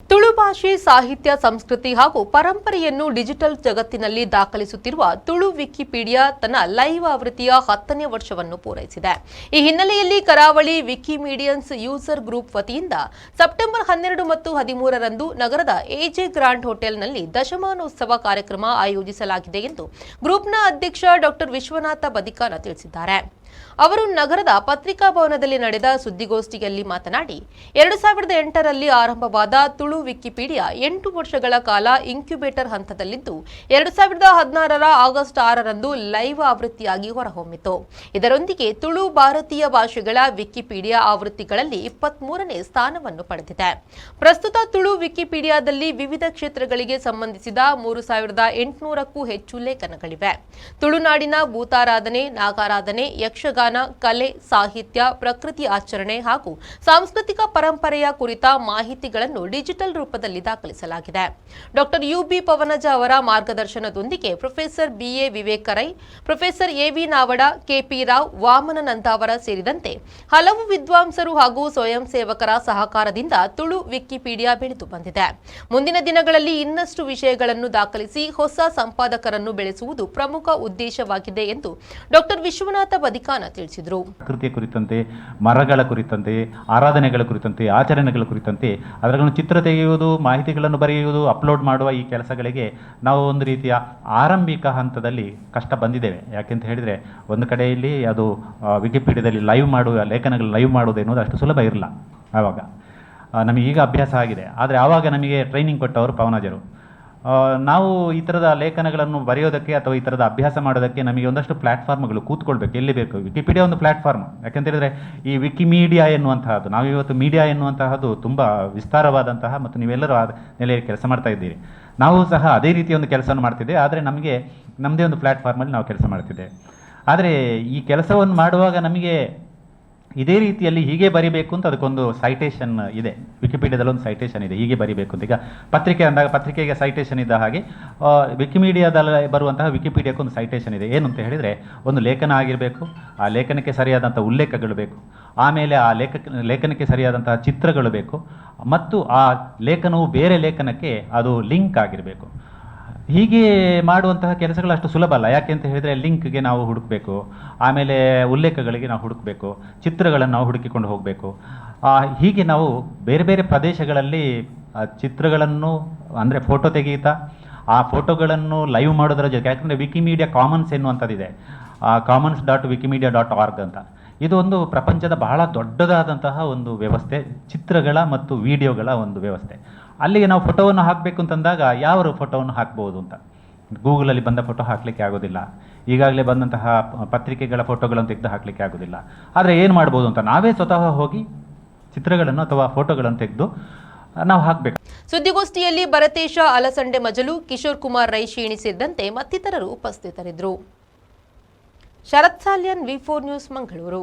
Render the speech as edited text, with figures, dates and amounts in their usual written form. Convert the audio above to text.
ತುಳು ಭಾಷೆ ಸಾಹಿತ್ಯ ಸಂಸ್ಕೃತಿ ಹಾಗೂ ಪರಂಪರೆಯನ್ನು ಡಿಜಿಟಲ್ ಜಗತ್ತಿನಲ್ಲಿ ದಾಖಲಿಸುತ್ತಿರುವ ತುಳು ವಿಕಿಪೀಡಿಯಾ ತನ್ನ ಲೈವ್ ಆವೃತ್ತಿಯ 10ನೇ ವರ್ಷವನ್ನು ಪೂರೈಸಿದೆ. ಈ ಹಿನ್ನೆಲೆಯಲ್ಲಿ ಕರಾವಳಿ ವಿಕಿಮೀಡಿಯನ್ಸ್ ಯೂಸರ್ ಗ್ರೂಪ್ ವತಿಯಿಂದ ಸೆಪ್ಟೆಂಬರ್ 12 ಮತ್ತು 13ರಂದು ನಗರದ ಎಜೆ ಗ್ರಾಂಡ್ ಹೋಟೆಲ್ನಲ್ಲಿ ದಶಮಾನೋತ್ಸವ ಕಾರ್ಯಕ್ರಮ ಆಯೋಜಿಸಲಾಗಿದೆ ಎಂದು ಗ್ರೂಪ್ನ ಅಧ್ಯಕ್ಷ ಡಾ ವಿಶ್ವನಾಥ ಬದಿಕಾನ ತಿಳಿಸಿದ್ದಾರೆ. ಅವರು ನಗರದ ಪತ್ರಿಕಾ ಭವನದಲ್ಲಿ ನಡೆದ ಸುದ್ದಿಗೋಷ್ಠಿಯಲ್ಲಿ ಮಾತನಾಡಿ 2008ರಲ್ಲಿ ಆರಂಭವಾದ ತುಳು ವಿಕಿಪೀಡಿಯಾ 8 ವರ್ಷಗಳ ಕಾಲ ಇನ್ಕ್ಯುಬೇಟರ್ ಹಂತದಲ್ಲಿದ್ದು 2016ರ ಆಗಸ್ಟ್ 6ರಂದು ಲೈವ್ ಆವೃತ್ತಿಯಾಗಿ ಹೊರಹೊಮ್ಮಿತು. ಇದರೊಂದಿಗೆ ತುಳು ಭಾರತೀಯ ಭಾಷೆಗಳ ವಿಕಿಪೀಡಿಯಾ ಆವೃತ್ತಿಗಳಲ್ಲಿ 23ನೇ ಸ್ಥಾನವನ್ನು ಪಡೆದಿದೆ. ಪ್ರಸ್ತುತ ತುಳು ವಿಕಿಪೀಡಿಯಾದಲ್ಲಿ ವಿವಿಧ ಕ್ಷೇತ್ರಗಳಿಗೆ ಸಂಬಂಧಿಸಿದ 3800ಕ್ಕೂ ಹೆಚ್ಚು ಲೇಖನಗಳಿವೆ. ತುಳುನಾಡಿನ ಭೂತಾರಾಧನೆ, ನಾಗಾರಾಧನೆ, ಯಕ್ಷಗಾನ, ಕಲೆ, ಸಾಹಿತ್ಯ, ಪ್ರಕೃತಿ ಆಚರಣೆ ಹಾಗೂ ಸಾಂಸ್ಕೃತಿಕ ಪರಂಪರೆಯ ಕುರಿತ ಮಾಹಿತಿಗಳನ್ನು ಡಿಜಿಟಲ್ ರೂಪದಲ್ಲಿ ದಾಖಲಿಸಲಾಗಿದೆ. ಡಾ ಯುಬಿ ಪವನಜ ಅವರ ಮಾರ್ಗದರ್ಶನದೊಂದಿಗೆ ಪ್ರೊಫೆಸರ್ ಬಿಎ ವಿವೇಕರೈ, ಪ್ರೊಫೆಸರ್ ಎವಿ ನಾವಡ, ಕೆಪಿ ರಾವ್, ವಾಮನ ನಂದಾವರ ಸೇರಿದಂತೆ ಹಲವು ವಿದ್ವಾಂಸರು ಹಾಗೂ ಸ್ವಯಂ ಸೇವಕರ ಸಹಕಾರದಿಂದ ತುಳು ವಿಕಿಪೀಡಿಯಾ ಬೆಳೆದು ಬಂದಿದೆ. ಮುಂದಿನ ದಿನಗಳಲ್ಲಿ ಇನ್ನಷ್ಟು ವಿಷಯಗಳನ್ನು ದಾಖಲಿಸಿ ಹೊಸ ಸಂಪಾದಕರನ್ನು ಬೆಳೆಸುವುದು ಪ್ರಮುಖ ಉದ್ದೇಶವಾಗಿದೆ ಎಂದು ಡಾ ವಿಶ್ವನಾಥ ಬದಿಕಾನ ತಿಳಿಸಿದರು. ಪ್ರಕೃತಿಯ ಕುರಿತಂತೆ, ಮರಗಳ ಕುರಿತಂತೆ, ಆರಾಧನೆಗಳ ಕುರಿತಂತೆ, ಆಚರಣೆಗಳ ಕುರಿತಂತೆ ಅದರನ್ನು ಚಿತ್ರ ತೆಗೆಯುವುದು, ಮಾಹಿತಿಗಳನ್ನು ಬರೆಯುವುದು, ಅಪ್ಲೋಡ್ ಮಾಡುವ ಈ ಕೆಲಸಗಳಿಗೆ ನಾವು ಒಂದು ರೀತಿಯ ಆರಂಭಿಕ ಹಂತದಲ್ಲಿ ಕಷ್ಟ ಬಂದಿದ್ದೇವೆ. ಯಾಕೆಂತ ಹೇಳಿದರೆ ಒಂದು ಕಡೆಯಲ್ಲಿ ಅದು ವಿಕಿಪೀಡಿಯಾದಲ್ಲಿ ಲೈವ್ ಮಾಡುವ ಲೇಖನಗಳು ಲೈವ್ ಮಾಡುವುದು ಎನ್ನುವುದು ಅಷ್ಟು ಸುಲಭ ಇರಲ್ಲ. ಆವಾಗ ನಮಗೆ ಈಗ ಅಭ್ಯಾಸ ಆಗಿದೆ. ಆದರೆ ಆವಾಗ ನಮಗೆ ಟ್ರೈನಿಂಗ್ ಕೊಟ್ಟವರು ಪವನಜರು. ನಾವು ಈ ಥರದ ಲೇಖನಗಳನ್ನು ಬರೆಯೋದಕ್ಕೆ ಅಥವಾ ಈ ಥರದ ಅಭ್ಯಾಸ ಮಾಡೋದಕ್ಕೆ ನಮಗೆ ಒಂದಷ್ಟು ಪ್ಲ್ಯಾಟ್ಫಾರ್ಮ್ಗಳು ಕೂತ್ಕೊಳ್ಬೇಕು. ಎಲ್ಲಿ ಬೇಕು, ವಿಕಿಪೀಡಿಯಾ ಒಂದು ಪ್ಲ್ಯಾಟ್ಫಾರ್ಮ್. ಯಾಕೆಂತ ಹೇಳಿದರೆ ಈ ವಿಕಿಮೀಡಿಯಾ ಎನ್ನುವಂತಹದ್ದು, ನಾವಿವತ್ತು ಮೀಡಿಯಾ ಎನ್ನುವಂತಹದ್ದು ತುಂಬ ವಿಸ್ತಾರವಾದಂತಹ ಮತ್ತು ನೀವೆಲ್ಲರೂ ಆ ನೆಲೆಯಲ್ಲಿ ಕೆಲಸ ಮಾಡ್ತಾ ಇದ್ದೀರಿ. ನಾವು ಸಹ ಅದೇ ರೀತಿಯ ಒಂದು ಕೆಲಸವನ್ನು ಮಾಡ್ತಿದ್ದೇವೆ. ಆದರೆ ನಮಗೆ ನಮ್ಮದೇ ಒಂದು ಪ್ಲ್ಯಾಟ್ಫಾರ್ಮಲ್ಲಿ ನಾವು ಕೆಲಸ ಮಾಡ್ತಿದ್ದೇವೆ. ಆದರೆ ಈ ಕೆಲಸವನ್ನು ಮಾಡುವಾಗ ನಮಗೆ ಇದೇ ರೀತಿಯಲ್ಲಿ ಹೀಗೆ ಬರಿಬೇಕು ಅಂತ ಅದಕ್ಕೊಂದು ಸೈಟೇಷನ್ ಇದೆ. ವಿಕಿಪೀಡಿಯಾದಲ್ಲಿ ಒಂದು ಸೈಟೇಷನ್ ಇದೆ, ಹೀಗೆ ಬರಿಬೇಕು ಅಂತ. ಈಗ ಪತ್ರಿಕೆ ಅಂದಾಗ ಪತ್ರಿಕೆಗೆ ಸೈಟೇಷನ್ ಇದ್ದ ಹಾಗೆ ವಿಕಿಮೀಡಿಯಾದಲ್ಲಿ ಬರುವಂತಹ ವಿಕಿಪೀಡಿಯಾಕ್ಕೆ ಒಂದು ಸೈಟೇಷನ್ ಇದೆ. ಏನು ಅಂತ ಹೇಳಿದರೆ, ಒಂದು ಲೇಖನ ಆಗಿರಬೇಕು, ಆ ಲೇಖನಕ್ಕೆ ಸರಿಯಾದಂಥ ಉಲ್ಲೇಖಗಳು ಬೇಕು, ಆಮೇಲೆ ಆ ಲೇಖನಕ್ಕೆ ಸರಿಯಾದಂತಹ ಚಿತ್ರಗಳು ಬೇಕು, ಮತ್ತು ಆ ಲೇಖನವು ಬೇರೆ ಲೇಖನಕ್ಕೆ ಅದು ಲಿಂಕ್ ಆಗಿರಬೇಕು. ಹೀಗೆ ಮಾಡುವಂತಹ ಕೆಲಸಗಳು ಅಷ್ಟು ಸುಲಭ ಅಲ್ಲ. ಯಾಕೆ ಅಂತ ಹೇಳಿದರೆ ಲಿಂಕ್ಗೆ ನಾವು ಹುಡುಕಬೇಕು, ಆಮೇಲೆ ಉಲ್ಲೇಖಗಳಿಗೆ ನಾವು ಹುಡುಕಬೇಕು, ಚಿತ್ರಗಳನ್ನು ನಾವು ಹುಡುಕಿಕೊಂಡು ಹೋಗಬೇಕು. ಹೀಗೆ ನಾವು ಬೇರೆ ಬೇರೆ ಪ್ರದೇಶಗಳಲ್ಲಿ ಚಿತ್ರಗಳನ್ನು ಅಂದರೆ ಫೋಟೋ ತೆಗೀತಾ ಆ ಫೋಟೋಗಳನ್ನು ಲೈವ್ ಮಾಡೋದರ ಜೊತೆ, ಯಾಕಂದರೆ ವಿಕಿಮೀಡಿಯಾ ಕಾಮನ್ಸ್ ಎನ್ನುವಂಥದ್ದಿದೆ, commons.wikimedia.org ಅಂತ. ಇದು ಒಂದು ಪ್ರಪಂಚದ ಬಹಳ ದೊಡ್ಡದಾದಂತಹ ಒಂದು ವ್ಯವಸ್ಥೆ, ಚಿತ್ರಗಳ ಮತ್ತು ವಿಡಿಯೋಗಳ ಒಂದು ವ್ಯವಸ್ಥೆ. ಅಲ್ಲಿಗೆ ನಾವು ಫೋಟೋವನ್ನು ಹಾಕಬೇಕು ಅಂತಂದಾಗ ಯಾವ ಫೋಟೋವನ್ನು ಹಾಕ್ಬೋದು ಅಂತ ಗೂಗಲಲ್ಲಿ ಬಂದ ಫೋಟೋ ಹಾಕಲಿಕ್ಕೆ ಆಗೋದಿಲ್ಲ. ಈಗಾಗಲೇ ಬಂದಂತಹ ಪತ್ರಿಕೆಗಳ ಫೋಟೋಗಳನ್ನು ತೆಗೆದು ಹಾಕಲಿಕ್ಕೆ ಆಗೋದಿಲ್ಲ. ಆದರೆ ಏನು ಮಾಡ್ಬೋದು ಅಂತ ನಾವೇ ಸ್ವತಃ ಹೋಗಿ ಚಿತ್ರಗಳನ್ನು ಅಥವಾ ಫೋಟೋಗಳನ್ನು ತೆಗೆದು ನಾವು ಹಾಕಬೇಕು. ಸುದ್ದಿಗೋಷ್ಠಿಯಲ್ಲಿ ಭರತೇಶ ಅಲಸಂಡೆ ಮಜಲು, ಕಿಶೋರ್ ಕುಮಾರ್ ರೈ ಶೀಣಿ ಸೇರಿದಂತೆ ಮತ್ತಿತರರು ಉಪಸ್ಥಿತರಿದ್ದರು. ಶರತ್ ಸಾಲ್ಯನ್, ವಿ4 ನ್ಯೂಸ್, ಮಂಗಳೂರು.